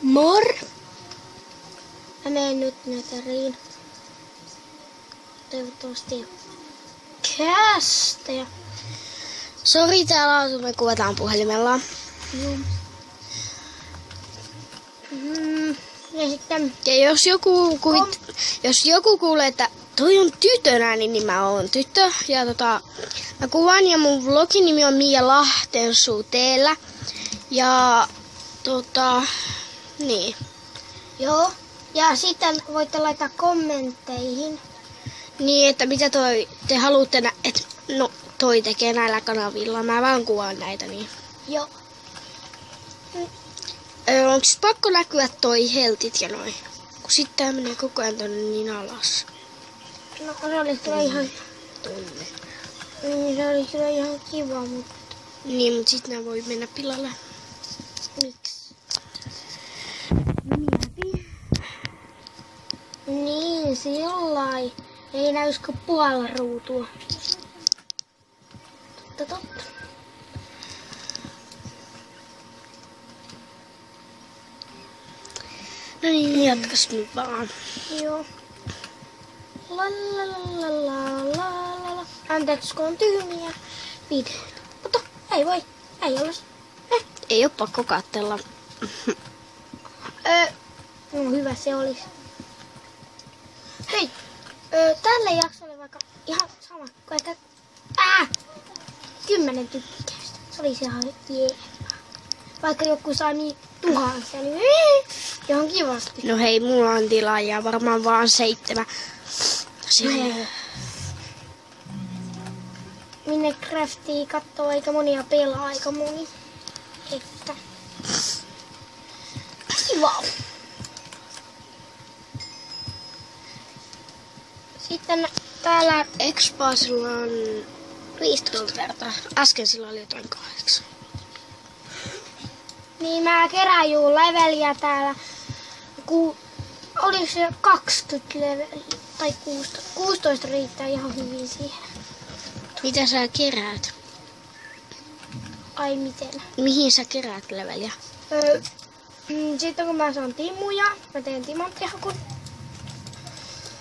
Mor. Mä menen nyt Netheriin. Toivottavasti kästeä. Sori, täällä asuu, me kuvataan puhelimella. Joo. Ja sitten... Ja jos joku kuulee, että toi on tytön ääni, niin mä oon tyttö. Ja mä kuvaan ja mun vlogin nimi on Mia Lahtensuu teellä. Ja niin. Joo. Ja sitten voitte laittaa kommentteihin. Niin, että mitä te haluatte, että no toi tekee näillä kanavilla. Mä vaan kuvaan näitä niin. Joo. Onko pakko näkyä toi heltit ja noin? Kun sit tää menee koko ajan tonne niin alas. No se oli kyllä ihan... Tonne. Niin se oli kyllä ihan kiva, mutta... Niin, mut sit nää voi mennä pilalle. Miksi? Niin, sillai. Ei näyskö puolella ruutua. Totta. No niin, jatkas nyt vaan. Joo. La. Anteeksi, kun on tyhmiä videoita. Mutta ei voi. Ei olisi. Ei oo pakko katsella. No hyvä se olisi. Hei. Tälle jaksolle vaikka ihan sama. Vaikka 10 tykkäystä. Se olisi ihan jees. Vaikka joku saa niin tuhansia, niin ihan kivasti. No hei, mulla on tilaajia varmaan vaan 7. Minecraftia kattoo aika monia pelaa aika moni. Että. Kiva. Sitten täällä Expasilla on 15 vertaa. Äsken sillä oli jotain 8. niin mä kerään juu leveliä täällä. Oli se 20 leveliä tai 16. 16 riittää ihan hyvin siihen. Mitä sä keräät? Ai miten? Mihin sä keräät leveliä? Sitten kun mä saan timuja, mä teen timanttihakun.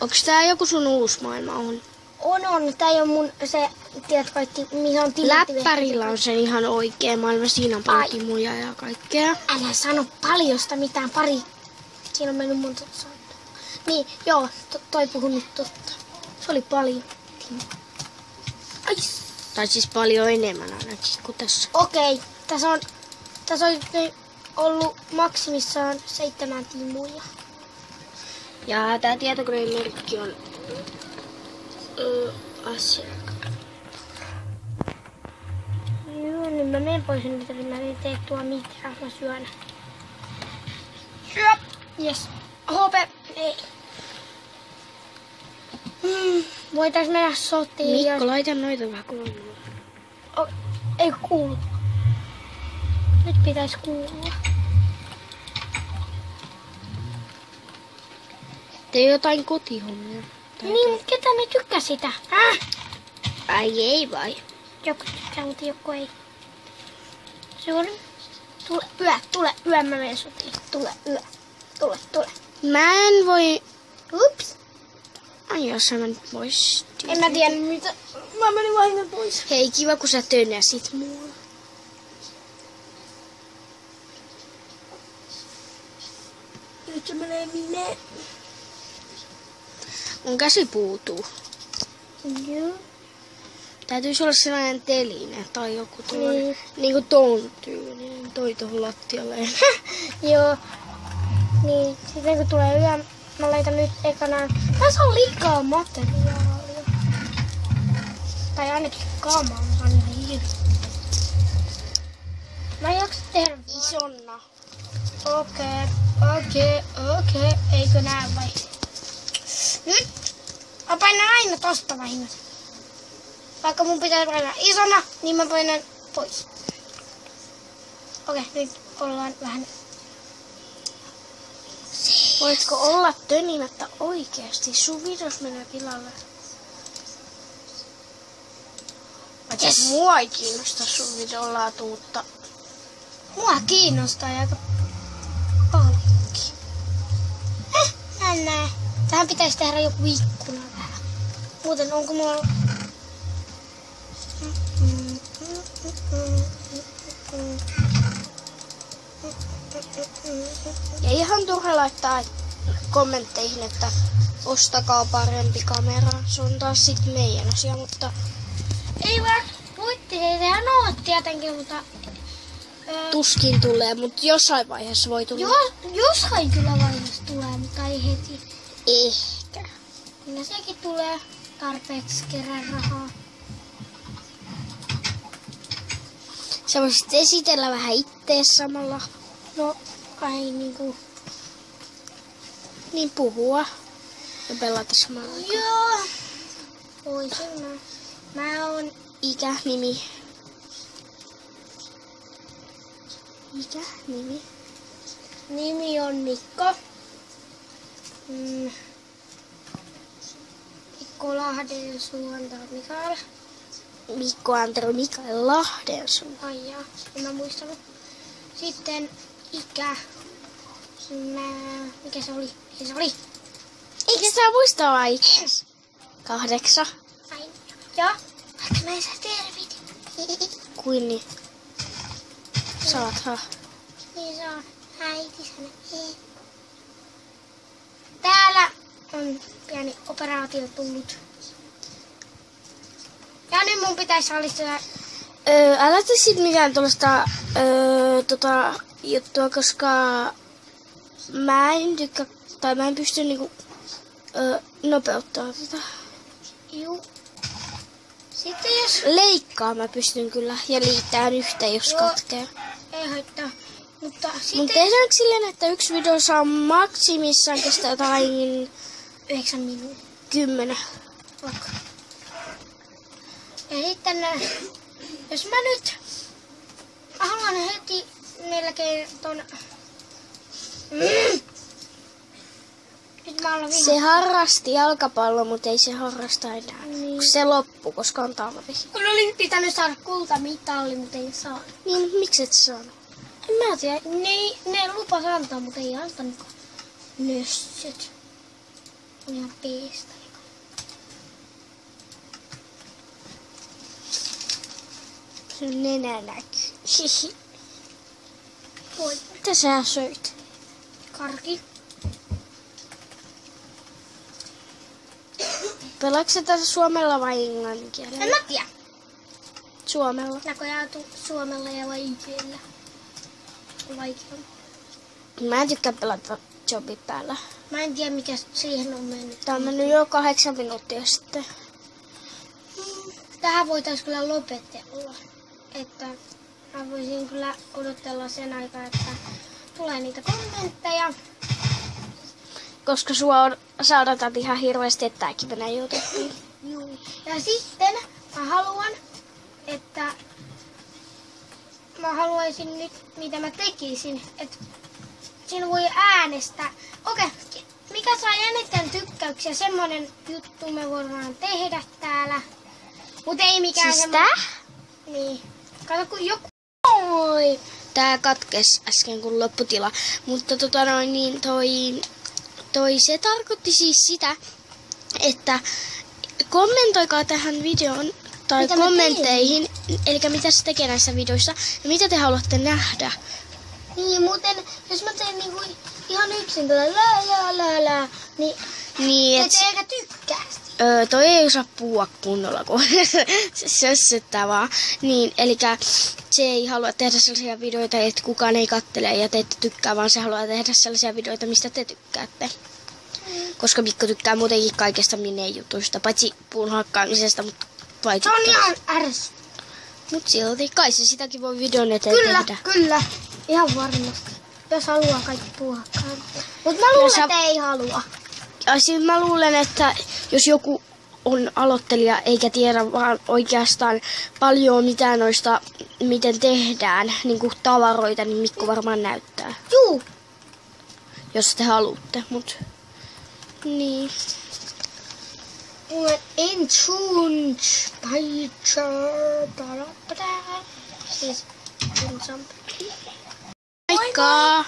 Onks tää joku sun uusi maailma on? On. Tää ei oo mun se, tiedätkö, missä on timanttivehkeet. Läppärillä on sen ihan oikea maailma. Siinä on paljon timuja ja kaikkea. Älä sano paljosta mitään, pari. Siinä on mennyt monta saattaa. Niin, joo, toi puhui nyt totta. Se oli paljon. Ai. Tai siis paljon enemmän ainakin kuin tässä. Okei, tässä on ollut maksimissaan 7 timuja. Ja tää tietokoneen merkki on asiakka. Joo, niin mä menen pois nyt, että mä en tee tuo mitään, mä syön. Syöp! Jes. HP. Ei. Voitais mennä sotiin. Mikko, laita noita vähän kuulua. Ei kuulu. Nyt pitäis kuulua. Tee jotain kotihommia. Niin, ketä ne tykkää sitä? Ai ei vai? Joku tykkää, mutta joku ei. Suuri. Tule yö, mä menen sotiin. Tule. Mä en voi... Ups. Ai jos sä menit pois. En mä tiedä mitä. Mä menin vahingon pois. Hei, kiva kun sä tönäsit mua. Nyt se menee minne. Mun käsi puutuu. Joo. Täytyisi olla sellainen teline tai joku tuollainen. Niinku ton tyylinen. Toi tohon lattialle. Joo. Niin, sitten kun tulee yö, mä laitan nyt ekana. Tässä on liikaa materiaalia. Tai ainakin kamaa, mä saan ihan hirveä. Mä en jaksa tehdä Isonna. Okei. Eikö näe vai? Nyt! Mä painan aina tosta vahingossa. Vaikka mun pitää painaa isona, niin mä painan pois. Okei, nyt ollaan vähän... Voitko olla tönimättä oikeesti? Sun videos menee pilalle. Yes. Mua ei kiinnosta sun videon laatu, mutta... Mua kiinnostaa aika halki. Mä en näe. Tähän pitäisi tehdä joku ikkuna vähän. Muuten onko mulla... Ja ihan turha laittaa kommentteihin, että ostakaa parempi kamera. Se on taas sit meidän asia, mutta... Ei vaan, voitte tehdä noot tietenkin, mutta... Tuskin tulee, mutta jossain vaiheessa voi tulla. Jossain kyllä vaiheessa tulee, mutta ei heti. Ehkä. Kyllä sekin tulee tarpeeksi kerran rahaa. Sä voisit esitellä vähän ittees samalla. No, kai niinku... Niin puhua. Ja pelata samalla aikaa. Joo. Voisin mä. Mä oon... Ikä, nimi. Ikä, nimi. Nimi on Mikko. Mikko Lahdensuunta Mikael. Mikko Antero Mikael Lahdensuunta. Ai jaa, en mä muistanut. Sitten ikä. Mikä se oli? Mikä se oli? Eikö sä muista vai ikäs? 8. Ai joo. Vaikka mä en saa tervit. Kuin niin? Saathan. Niin se on äitisänä. Täällä on pieni operaatio tullut. Ja nyt mun pitäisi alistaa. Älä tee sit mitään tuollaista juttua, koska mä en tykkää, tai mä en pysty niinku nopeuttaa tätä. Juu. Sitten jos... Leikkaa mä pystyn kyllä ja liittää yhteen, jos katkee. Ei haittaa. Mutta sitten... Mut tehdäänkö silleen, että yksi video saa maksimissaan kestää jotain 9 minuuttia. 10. Ok. Ja sitten, jos mä nyt haluan heti melkein ton... Nyt mä aloin Se harrasti jalkapallo, mutta ei se harrasta enää. Niin. Kun se loppui, koska on talvi. Kun oli pitänyt saada kultamitalli, mutta ei saanut. Niin, miksi et saanut? En mä tiedä. Ne lupas antaa, mutta ei antanut. Nössyt. On ihan peestä. Sun nenä näkyy. Hihi. Voi. Mitä sä söit? Karki. Pelaatko sä tässä suomella vai englannin kielellä? En mä tiedä. Suomella. Näköjään suomella ja vaikealla. Vaikealla. Mä en tykkää pelata jobi päällä. Mä en tiedä mikä siihen on mennyt. Tää on mennyt jo 8 minuuttia sitten. Tähän voitais kyllä lopetella. Että mä voisin kyllä odotella sen aikaa, että tulee niitä kommentteja. Koska sä odotat ihan hirveästi, että tääkin menee YouTubeen. Juu. Ja sitten mä haluan, että mä haluaisin nyt, mitä mä tekisin, että siinä voi äänestää. Okei, mikä saa eniten tykkäyksiä, semmonen juttu me voidaan tehdä täällä. Mut ei mikään Siis semmonen... tää? Niin. Kato kun joku... Oi. Tää katkes äsken kun lopputila. Mutta niin se tarkoitti siis sitä, että kommentoikaa tähän videoon tai mitä kommentteihin, eli mitä se tekee näissä videoissa ja mitä te haluatte nähdä. Niin, muuten, jos mä teen niinku ihan yksin tätä lää, niin et, te eikä tykkää sitä. Toi ei osaa puhua kunnolla, kun se sössöttää vaan. Niin, eli se ei halua tehdä sellaisia videoita, että kukaan ei kattele ja te ette tykkää, vaan se haluaa tehdä sellaisia videoita, mistä te tykkäätte. Koska Mikko tykkää muutenkin kaikesta mineen jutuista, paitsi puun hakkaamisesta, mutta Se on ihan ärs. Mut silti, kai se sitäkin voi videon eteen tehdä. Kyllä. Ihan varmasti. Jos haluaa kaikki puuhakkaan. Mut mä luulen, että ei halua. Ja mä luulen, että jos joku on aloittelija eikä tiedä vaan oikeastaan paljon mitään noista, miten tehdään niin kuin tavaroita, niin Mikko varmaan näyttää. Juu. Jos te haluatte, mut niin. Enchunch. Siis, Moikka!